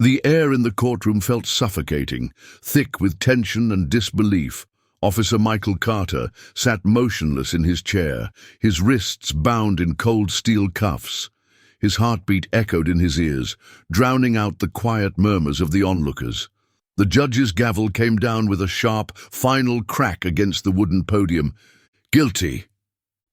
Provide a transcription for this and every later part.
The air in the courtroom felt suffocating, thick with tension and disbelief. Officer Michael Carter sat motionless in his chair, his wrists bound in cold steel cuffs. His heartbeat echoed in his ears, drowning out the quiet murmurs of the onlookers. The judge's gavel came down with a sharp, final crack against the wooden podium. Guilty.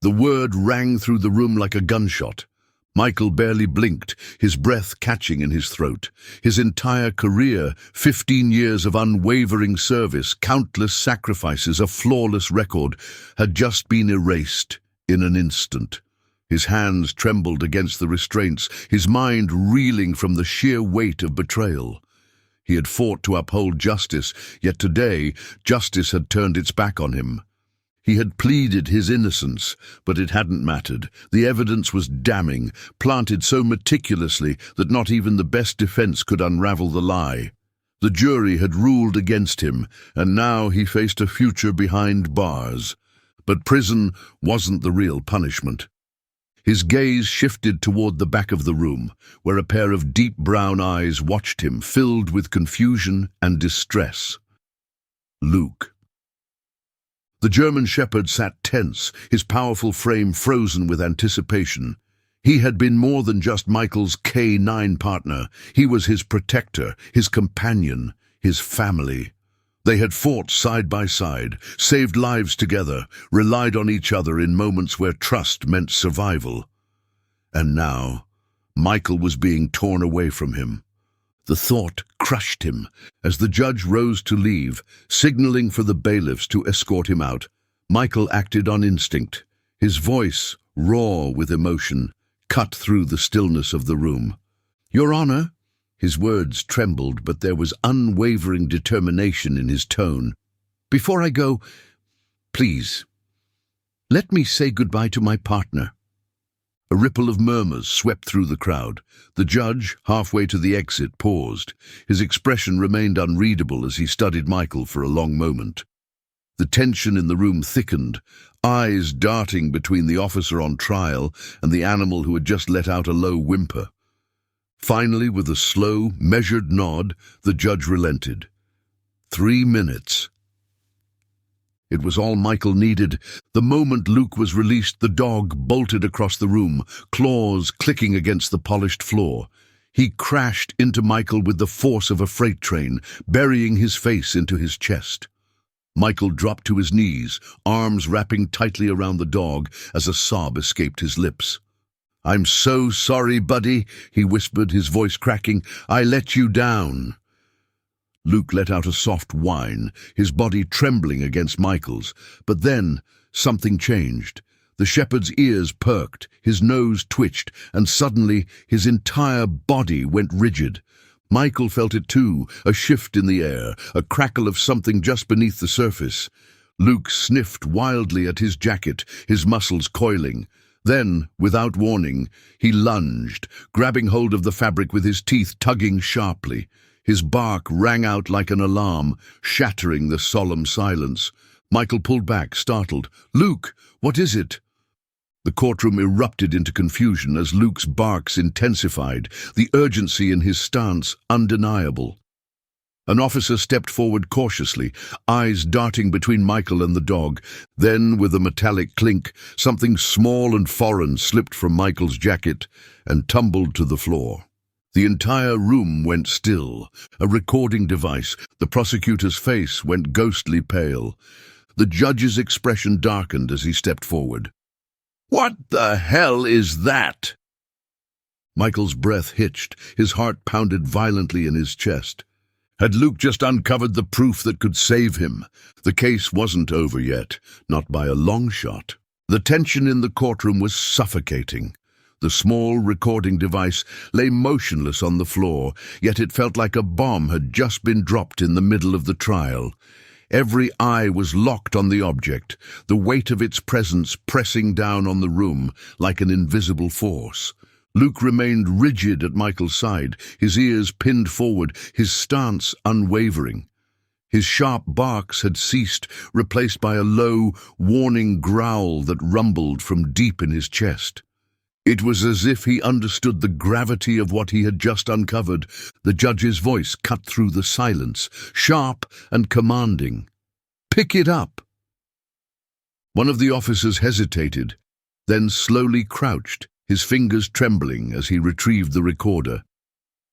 The word rang through the room like a gunshot. Michael barely blinked, his breath catching in his throat. His entire career, 15 years of unwavering service, countless sacrifices, a flawless record, had just been erased in an instant. His hands trembled against the restraints, his mind reeling from the sheer weight of betrayal. He had fought to uphold justice, yet today justice had turned its back on him. He had pleaded his innocence, but it hadn't mattered. The evidence was damning, planted so meticulously that not even the best defense could unravel the lie. The jury had ruled against him, and now he faced a future behind bars. But prison wasn't the real punishment. His gaze shifted toward the back of the room, where a pair of deep brown eyes watched him, filled with confusion and distress. Luke. The German shepherd sat tense, his powerful frame frozen with anticipation. He had been more than just Michael's K9 partner. He was his protector, his companion, his family. They had fought side by side, saved lives together, relied on each other in moments where trust meant survival. And now, Michael was being torn away from him. The thought crushed him as the judge rose to leave, signaling for the bailiffs to escort him out. Michael acted on instinct, his voice, raw with emotion, cut through the stillness of the room. "Your Honor," his words trembled, but there was unwavering determination in his tone. "Before I go, please, let me say goodbye to my partner." A ripple of murmurs swept through the crowd. The judge, halfway to the exit, paused. His expression remained unreadable as he studied Michael for a long moment. The tension in the room thickened, eyes darting between the officer on trial and the animal who had just let out a low whimper. Finally, with a slow, measured nod, the judge relented. 3 minutes. It was all Michael needed. The moment Luke was released, the dog bolted across the room, claws clicking against the polished floor. He crashed into Michael with the force of a freight train, burying his face into his chest. Michael dropped to his knees, arms wrapping tightly around the dog as a sob escaped his lips. "I'm so sorry, buddy," he whispered, his voice cracking. "I let you down." Luke let out a soft whine, his body trembling against Michael's. But then something changed. The shepherd's ears perked, his nose twitched, and suddenly his entire body went rigid. Michael felt it too, a shift in the air, a crackle of something just beneath the surface. Luke sniffed wildly at his jacket, his muscles coiling. Then, without warning, he lunged, grabbing hold of the fabric with his teeth tugging sharply. His bark rang out like an alarm, shattering the solemn silence. Michael pulled back, startled. "Luke, what is it?" The courtroom erupted into confusion as Luke's barks intensified, the urgency in his stance undeniable. An officer stepped forward cautiously, eyes darting between Michael and the dog. Then, with a metallic clink, something small and foreign slipped from Michael's jacket and tumbled to the floor. The entire room went still, a recording device. The prosecutor's face went ghostly pale. The judge's expression darkened as he stepped forward. "What the hell is that?" Michael's breath hitched, his heart pounded violently in his chest. Had Luke just uncovered the proof that could save him? The case wasn't over yet, not by a long shot. The tension in the courtroom was suffocating. The small recording device lay motionless on the floor, yet it felt like a bomb had just been dropped in the middle of the trial. Every eye was locked on the object, the weight of its presence pressing down on the room like an invisible force. Luke remained rigid at Michael's side, his ears pinned forward, his stance unwavering. His sharp barks had ceased, replaced by a low, warning growl that rumbled from deep in his chest. It was as if he understood the gravity of what he had just uncovered. The judge's voice cut through the silence, sharp and commanding. "Pick it up!" One of the officers hesitated, then slowly crouched, his fingers trembling as he retrieved the recorder.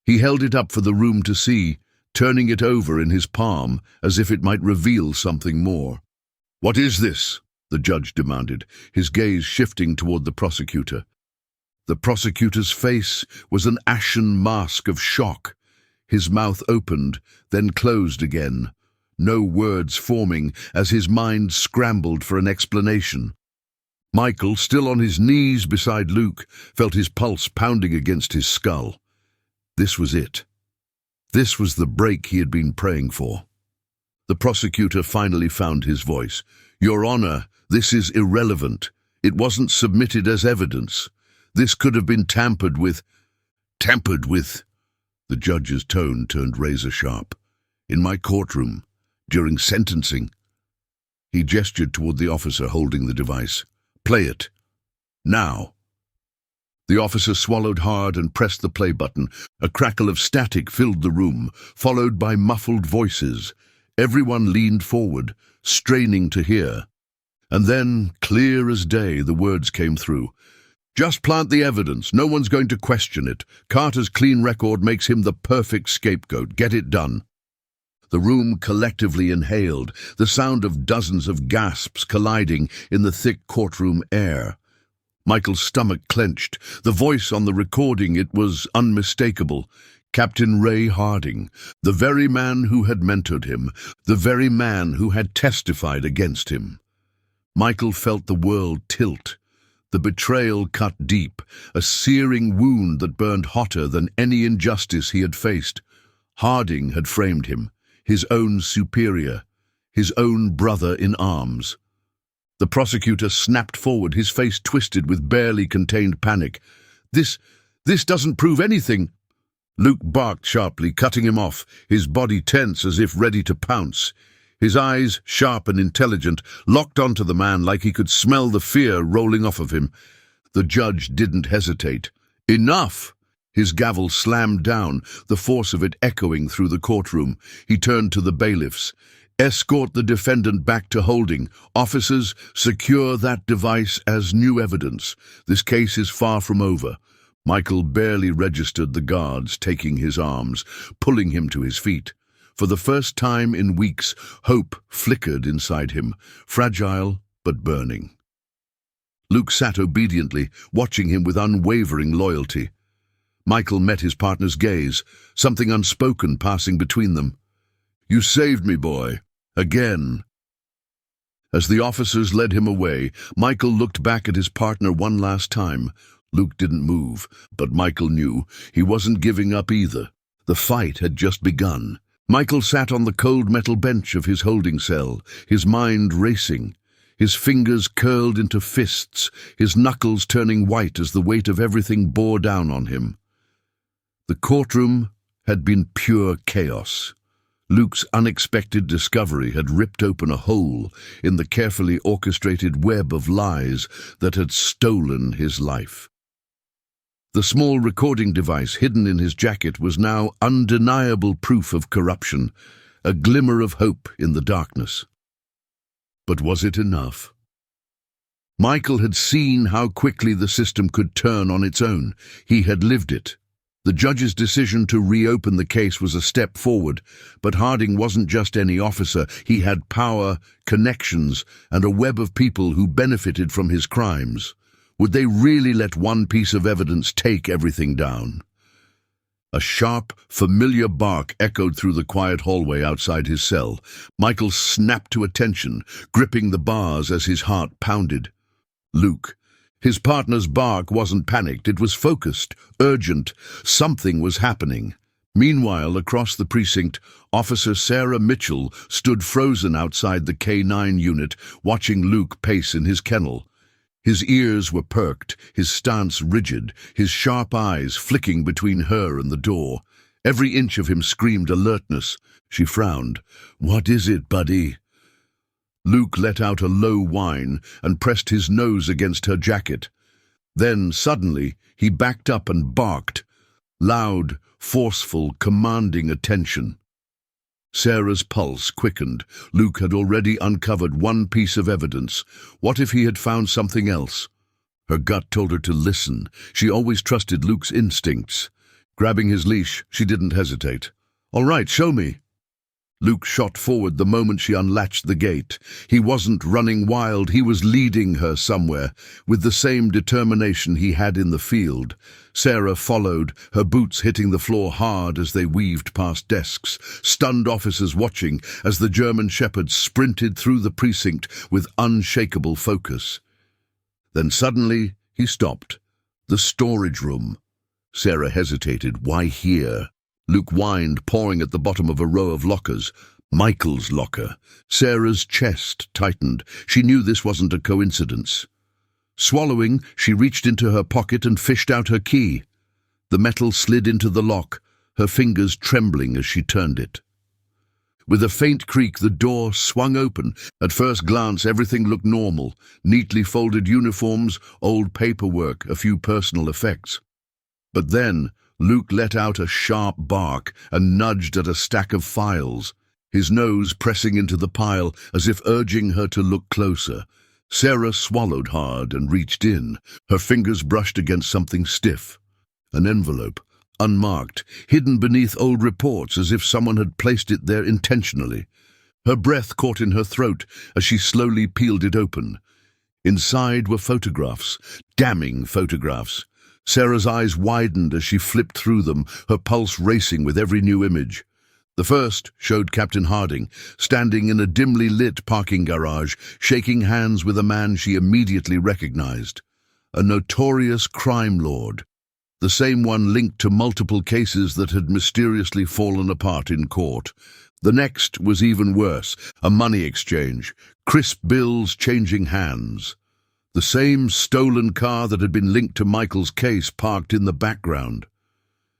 He held it up for the room to see, turning it over in his palm as if it might reveal something more. "What is this?" the judge demanded, his gaze shifting toward the prosecutor. The prosecutor's face was an ashen mask of shock. His mouth opened, then closed again, no words forming as his mind scrambled for an explanation. Michael, still on his knees beside Luke, felt his pulse pounding against his skull. This was it. This was the break he had been praying for. The prosecutor finally found his voice. "Your Honor, this is irrelevant. It wasn't submitted as evidence. This could have been tampered with." "Tampered with?" The judge's tone turned razor-sharp. "In my courtroom, during sentencing." He gestured toward the officer holding the device. "Play it. Now." The officer swallowed hard and pressed the play button. A crackle of static filled the room, followed by muffled voices. Everyone leaned forward, straining to hear. And then, clear as day, the words came through. "Just plant the evidence. No one's going to question it. Carter's clean record makes him the perfect scapegoat. Get it done." The room collectively inhaled, the sound of dozens of gasps colliding in the thick courtroom air. Michael's stomach clenched. The voice on the recording, it was unmistakable. Captain Ray Harding, the very man who had mentored him, the very man who had testified against him. Michael felt the world tilt. The betrayal cut deep, a searing wound that burned hotter than any injustice he had faced. Harding had framed him, his own superior, his own brother in arms. The prosecutor snapped forward, his face twisted with barely contained panic. This doesn't prove anything." Luke barked sharply, cutting him off, his body tense as if ready to pounce. His eyes, sharp and intelligent, locked onto the man like he could smell the fear rolling off of him. The judge didn't hesitate. "Enough!" His gavel slammed down, the force of it echoing through the courtroom. He turned to the bailiffs. "Escort the defendant back to holding. Officers, secure that device as new evidence. This case is far from over." Michael barely registered the guards taking his arms, pulling him to his feet. For the first time in weeks, hope flickered inside him, fragile but burning. Luke sat obediently, watching him with unwavering loyalty. Michael met his partner's gaze, something unspoken passing between them. "You saved me, boy. Again." As the officers led him away, Michael looked back at his partner one last time. Luke didn't move, but Michael knew he wasn't giving up either. The fight had just begun. Michael sat on the cold metal bench of his holding cell, his mind racing, his fingers curled into fists, his knuckles turning white as the weight of everything bore down on him. The courtroom had been pure chaos. Luke's unexpected discovery had ripped open a hole in the carefully orchestrated web of lies that had stolen his life. The small recording device hidden in his jacket was now undeniable proof of corruption, a glimmer of hope in the darkness. But was it enough? Michael had seen how quickly the system could turn on its own. He had lived it. The judge's decision to reopen the case was a step forward, but Harding wasn't just any officer. He had power, connections, and a web of people who benefited from his crimes. Would they really let one piece of evidence take everything down? A sharp, familiar bark echoed through the quiet hallway outside his cell. Michael snapped to attention, gripping the bars as his heart pounded. Luke. His partner's bark wasn't panicked, it was focused, urgent. Something was happening. Meanwhile, across the precinct, Officer Sarah Mitchell stood frozen outside the K9 unit, watching Luke pace in his kennel. His ears were perked, his stance rigid, his sharp eyes flicking between her and the door. Every inch of him screamed alertness. She frowned. "What is it, buddy?" Luke let out a low whine and pressed his nose against her jacket. Then, suddenly, he backed up and barked. Loud, forceful, commanding attention. Sarah's pulse quickened. Luke had already uncovered one piece of evidence. What if he had found something else? Her gut told her to listen. She always trusted Luke's instincts. Grabbing his leash, she didn't hesitate. "All right, show me." Luke shot forward the moment she unlatched the gate. He wasn't running wild, he was leading her somewhere, with the same determination he had in the field. Sarah followed, her boots hitting the floor hard as they weaved past desks, stunned officers watching as the German shepherd sprinted through the precinct with unshakable focus. Then suddenly he stopped. The storage room. Sarah hesitated. Why here? Luke whined, pawing at the bottom of a row of lockers. Michael's locker. Sarah's chest tightened. She knew this wasn't a coincidence. Swallowing, she reached into her pocket and fished out her key. The metal slid into the lock, her fingers trembling as she turned it. With a faint creak, the door swung open. At first glance, everything looked normal. Neatly folded uniforms, old paperwork, a few personal effects. But then, Luke let out a sharp bark and nudged at a stack of files, his nose pressing into the pile as if urging her to look closer. Sarah swallowed hard and reached in. Her fingers brushed against something stiff. An envelope, unmarked, hidden beneath old reports as if someone had placed it there intentionally. Her breath caught in her throat as she slowly peeled it open. Inside were photographs, damning photographs. Sarah's eyes widened as she flipped through them, her pulse racing with every new image. The first showed Captain Harding, standing in a dimly lit parking garage, shaking hands with a man she immediately recognized. A notorious crime lord. The same one linked to multiple cases that had mysteriously fallen apart in court. The next was even worse, a money exchange, crisp bills changing hands. The same stolen car that had been linked to Michael's case parked in the background.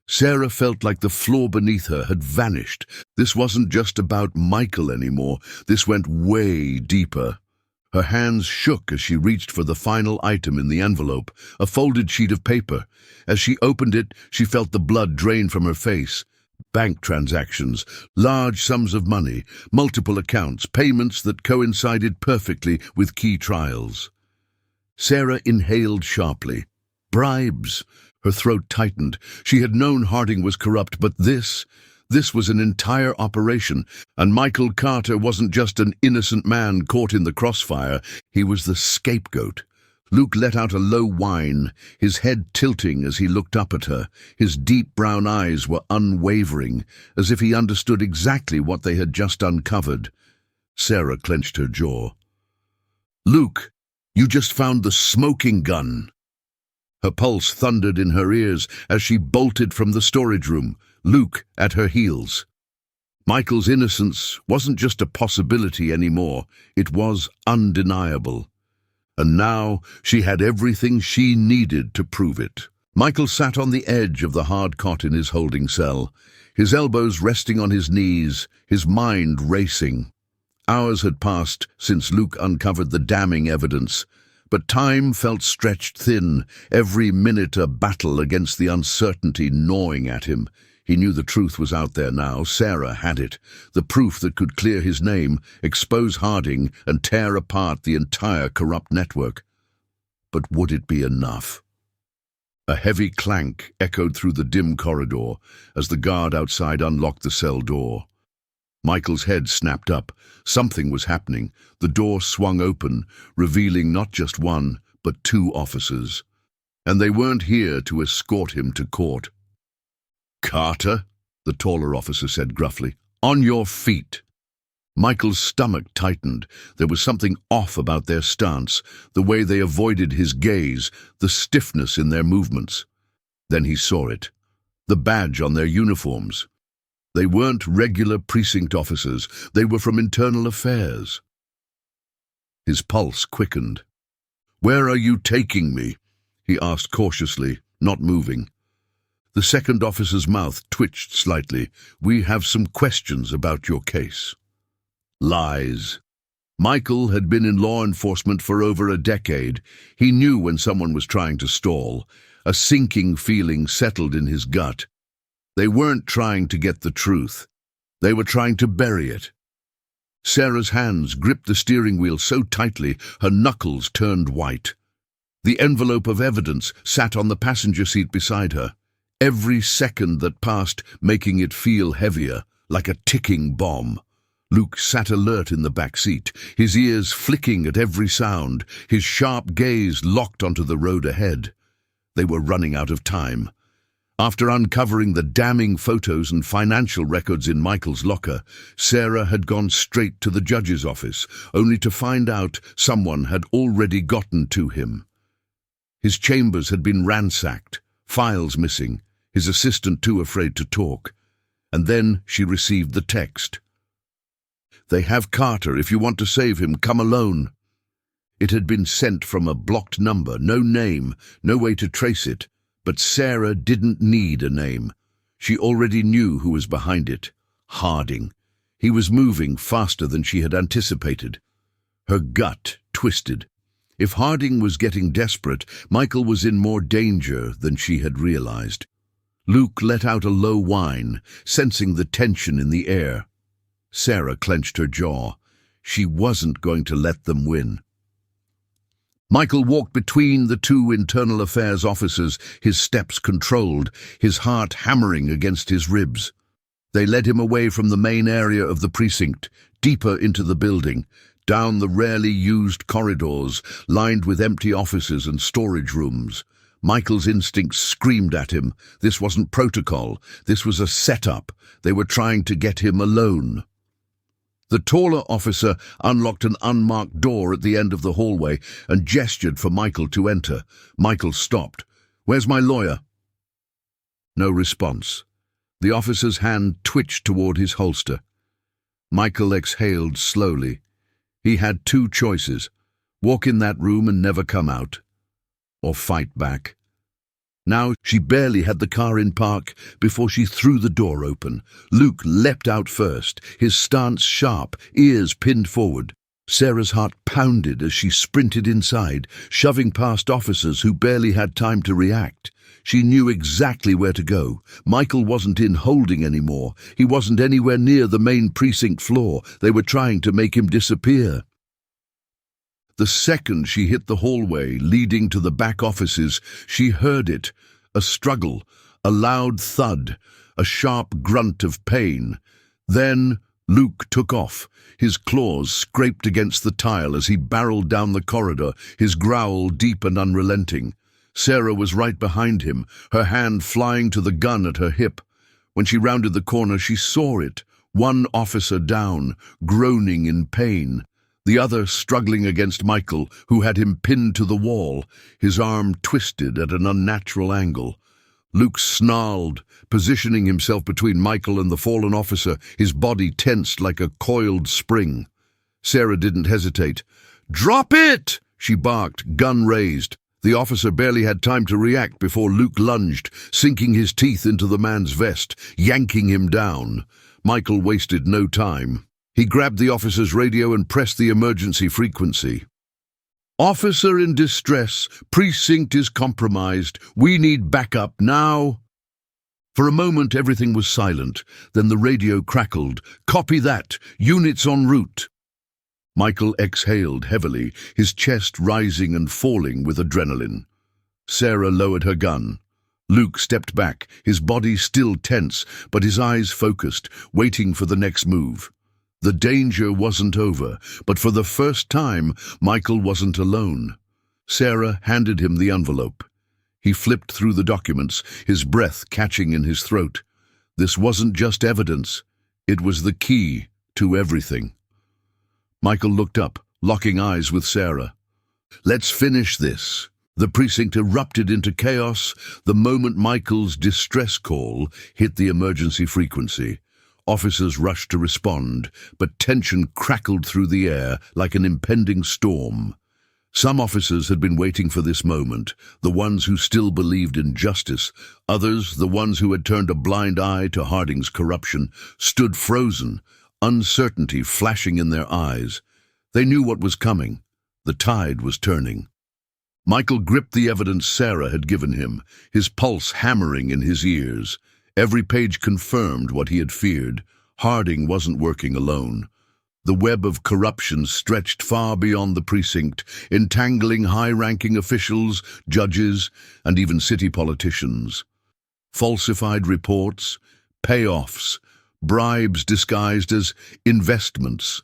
Sarah felt like the floor beneath her had vanished. This wasn't just about Michael anymore. This went way deeper. Her hands shook as she reached for the final item in the envelope, a folded sheet of paper. As she opened it, she felt the blood drain from her face. Bank transactions, large sums of money, multiple accounts, payments that coincided perfectly with key trials. Sarah inhaled sharply. Bribes. Her throat tightened. She had known Harding was corrupt, but this was an entire operation, and Michael Carter wasn't just an innocent man caught in the crossfire. He was the scapegoat. Luke let out a low whine, his head tilting as he looked up at her. His deep brown eyes were unwavering, as if he understood exactly what they had just uncovered. Sarah clenched her jaw. "Luke, you just found the smoking gun." Her pulse thundered in her ears as she bolted from the storage room, Luke at her heels. Michael's innocence wasn't just a possibility anymore, it was undeniable. And now she had everything she needed to prove it. Michael sat on the edge of the hard cot in his holding cell, his elbows resting on his knees, his mind racing. Hours had passed since Luke uncovered the damning evidence, but time felt stretched thin, every minute a battle against the uncertainty gnawing at him. He knew the truth was out there now. Sarah had it, the proof that could clear his name, expose Harding, and tear apart the entire corrupt network. But would it be enough? A heavy clank echoed through the dim corridor as the guard outside unlocked the cell door. Michael's head snapped up. Something was happening. The door swung open, revealing not just one, but two officers. And they weren't here to escort him to court. "Carter," the taller officer said gruffly, "on your feet." Michael's stomach tightened. There was something off about their stance, the way they avoided his gaze, the stiffness in their movements. Then he saw it. The badge on their uniforms. They weren't regular precinct officers. They were from internal affairs. His pulse quickened. "Where are you taking me?" he asked cautiously, not moving. The second officer's mouth twitched slightly. "We have some questions about your case." "Lies." Michael had been in law enforcement for over a decade. He knew when someone was trying to stall. A sinking feeling settled in his gut. They weren't trying to get the truth. They were trying to bury it. Sarah's hands gripped the steering wheel so tightly her knuckles turned white. The envelope of evidence sat on the passenger seat beside her, every second that passed making it feel heavier, like a ticking bomb. Luke sat alert in the back seat, his ears flicking at every sound, his sharp gaze locked onto the road ahead. They were running out of time. After uncovering the damning photos and financial records in Michael's locker, Sarah had gone straight to the judge's office, only to find out someone had already gotten to him. His chambers had been ransacked, files missing, his assistant too afraid to talk. And then she received the text. "They have Carter. If you want to save him, come alone." It had been sent from a blocked number, no name, no way to trace it. But Sarah didn't need a name. She already knew who was behind it. Harding. He was moving faster than she had anticipated. Her gut twisted. If Harding was getting desperate, Michael was in more danger than she had realized. Luke let out a low whine, sensing the tension in the air. Sarah clenched her jaw. She wasn't going to let them win. Michael walked between the two internal affairs officers, his steps controlled, his heart hammering against his ribs. They led him away from the main area of the precinct, deeper into the building, down the rarely used corridors, lined with empty offices and storage rooms. Michael's instincts screamed at him. This wasn't protocol. This was a setup. They were trying to get him alone. The taller officer unlocked an unmarked door at the end of the hallway and gestured for Michael to enter. Michael stopped. "Where's my lawyer?" No response. The officer's hand twitched toward his holster. Michael exhaled slowly. He had two choices: walk in that room and never come out, or fight back. Now she barely had the car in park before she threw the door open. Luke leapt out first, his stance sharp, ears pinned forward. Sarah's heart pounded as she sprinted inside, shoving past officers who barely had time to react. She knew exactly where to go. Michael wasn't in holding anymore. He wasn't anywhere near the main precinct floor. They were trying to make him disappear. The second she hit the hallway leading to the back offices, she heard it. A struggle, a loud thud, a sharp grunt of pain. Then Luke took off. His claws scraped against the tile as he barreled down the corridor, his growl deep and unrelenting. Sarah was right behind him, her hand flying to the gun at her hip. When she rounded the corner, she saw it. One officer down, groaning in pain. The other struggling against Michael, who had him pinned to the wall, his arm twisted at an unnatural angle. Luke snarled, positioning himself between Michael and the fallen officer, his body tensed like a coiled spring. Sarah didn't hesitate. "Drop it!" she barked, gun raised. The officer barely had time to react before Luke lunged, sinking his teeth into the man's vest, yanking him down. Michael wasted no time. He grabbed the officer's radio and pressed the emergency frequency. "Officer in distress. Precinct is compromised. We need backup now." For a moment, everything was silent. Then the radio crackled. "Copy that. Units en route." Michael exhaled heavily, his chest rising and falling with adrenaline. Sarah lowered her gun. Luke stepped back, his body still tense, but his eyes focused, waiting for the next move. The danger wasn't over, but for the first time, Michael wasn't alone. Sarah handed him the envelope. He flipped through the documents, his breath catching in his throat. This wasn't just evidence. It was the key to everything. Michael looked up, locking eyes with Sarah. "Let's finish this." The precinct erupted into chaos the moment Michael's distress call hit the emergency frequency. Officers rushed to respond, but tension crackled through the air like an impending storm. Some officers had been waiting for this moment, the ones who still believed in justice. Others, the ones who had turned a blind eye to Harding's corruption, stood frozen, uncertainty flashing in their eyes. They knew what was coming. The tide was turning. Michael gripped the evidence Sarah had given him, his pulse hammering in his ears. Every page confirmed what he had feared. Harding wasn't working alone. The web of corruption stretched far beyond the precinct, entangling high-ranking officials, judges, and even city politicians. Falsified reports, payoffs, bribes disguised as investments.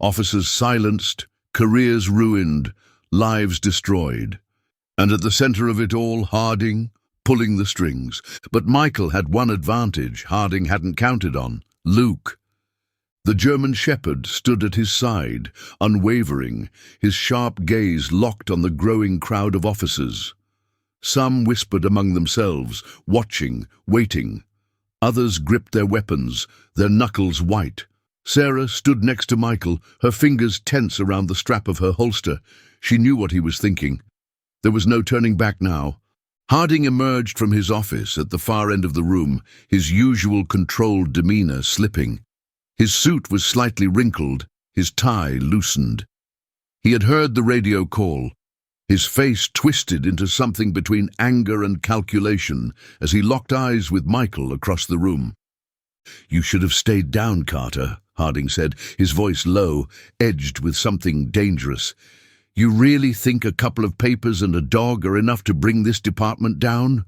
Officers silenced, careers ruined, lives destroyed. And at the center of it all, Harding, pulling the strings. But Michael had one advantage Harding hadn't counted on: Luke. The German shepherd stood at his side, unwavering, his sharp gaze locked on the growing crowd of officers. Some whispered among themselves, watching, waiting. Others gripped their weapons, their knuckles white. Sarah stood next to Michael, her fingers tense around the strap of her holster. She knew what he was thinking. There was no turning back now. Harding emerged from his office at the far end of the room, his usual controlled demeanor slipping. His suit was slightly wrinkled, his tie loosened. He had heard the radio call. His face twisted into something between anger and calculation as he locked eyes with Michael across the room. "You should have stayed down, Carter," Harding said, his voice low, edged with something dangerous. "You really think a couple of papers and a dog are enough to bring this department down?"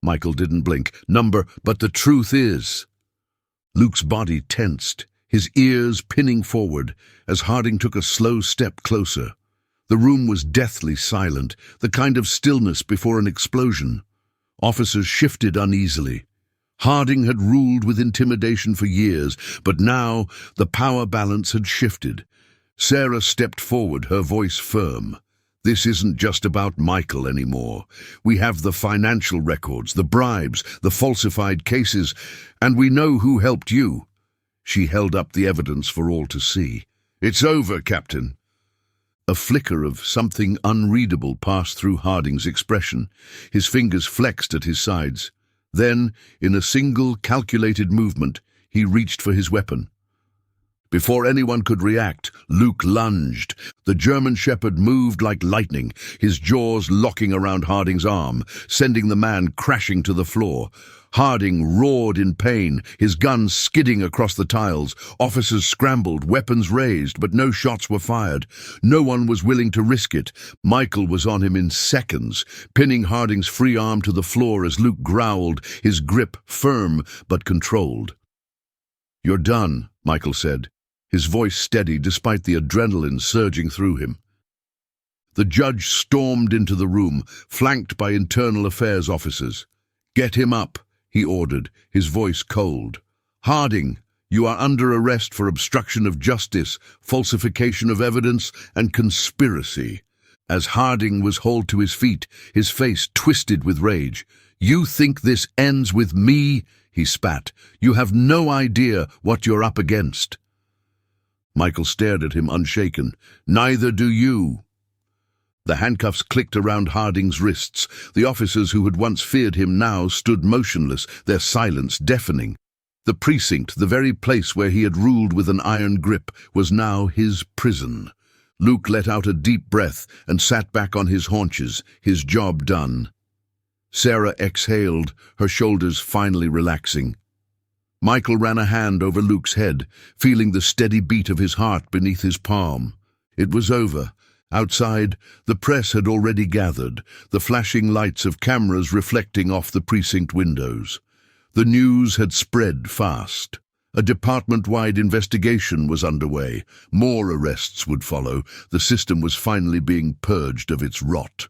Michael didn't blink. But the truth is..." Luke's body tensed, his ears pinning forward, as Harding took a slow step closer. The room was deathly silent, the kind of stillness before an explosion. Officers shifted uneasily. Harding had ruled with intimidation for years, but now the power balance had shifted. Sarah stepped forward, her voice firm. "This isn't just about Michael anymore. We have the financial records, the bribes, the falsified cases, and we know who helped you." She held up the evidence for all to see. "It's over, Captain." A flicker of something unreadable passed through Harding's expression. His fingers flexed at his sides. Then, in a single calculated movement, he reached for his weapon. Before anyone could react, Luke lunged. The German shepherd moved like lightning, his jaws locking around Harding's arm, sending the man crashing to the floor. Harding roared in pain, his gun skidding across the tiles. Officers scrambled, weapons raised, but no shots were fired. No one was willing to risk it. Michael was on him in seconds, pinning Harding's free arm to the floor as Luke growled, his grip firm but controlled. "You're done," Michael said, his voice steady despite the adrenaline surging through him. The judge stormed into the room, flanked by internal affairs officers. "Get him up," he ordered, his voice cold. "Harding, you are under arrest for obstruction of justice, falsification of evidence, and conspiracy." As Harding was hauled to his feet, his face twisted with rage. "You think this ends with me?" he spat. "You have no idea what you're up against." Michael stared at him unshaken. "Neither do you." The handcuffs clicked around Harding's wrists. The officers who had once feared him now stood motionless, their silence deafening. The precinct, the very place where he had ruled with an iron grip, was now his prison. Luke let out a deep breath and sat back on his haunches, his job done. Sarah exhaled, her shoulders finally relaxing. Michael ran a hand over Luke's head, feeling the steady beat of his heart beneath his palm. It was over. Outside, the press had already gathered, the flashing lights of cameras reflecting off the precinct windows. The news had spread fast. A department-wide investigation was underway. More arrests would follow. The system was finally being purged of its rot.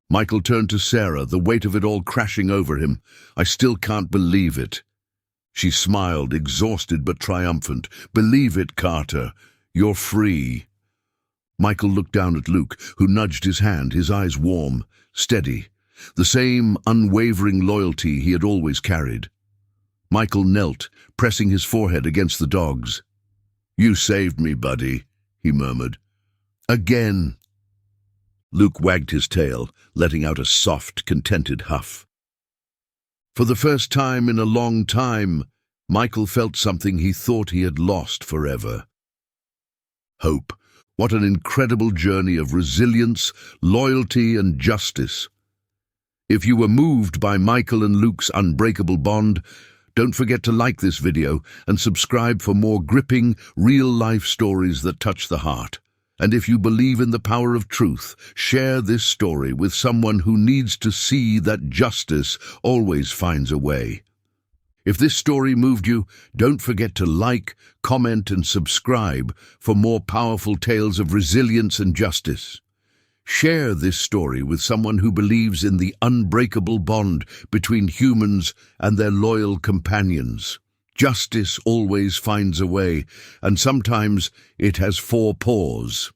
Michael turned to Sarah, the weight of it all crashing over him. "I still can't believe it." She smiled, exhausted but triumphant. "Believe it, Carter. You're free." Michael looked down at Luke, who nudged his hand, his eyes warm, steady. The same unwavering loyalty he had always carried. Michael knelt, pressing his forehead against the dog's. "You saved me, buddy," he murmured. "Again." Luke wagged his tail, letting out a soft, contented huff. For the first time in a long time, Michael felt something he thought he had lost forever. hope. What an incredible journey of resilience, loyalty, and justice. If you were moved by Michael and Luke's unbreakable bond, don't forget to like this video and subscribe for more gripping, real-life stories that touch the heart. And if you believe in the power of truth, share this story with someone who needs to see that justice always finds a way. If this story moved you, don't forget to like, comment, and subscribe for more powerful tales of resilience and justice. Share this story with someone who believes in the unbreakable bond between humans and their loyal companions. Justice always finds a way, and sometimes it has four paws.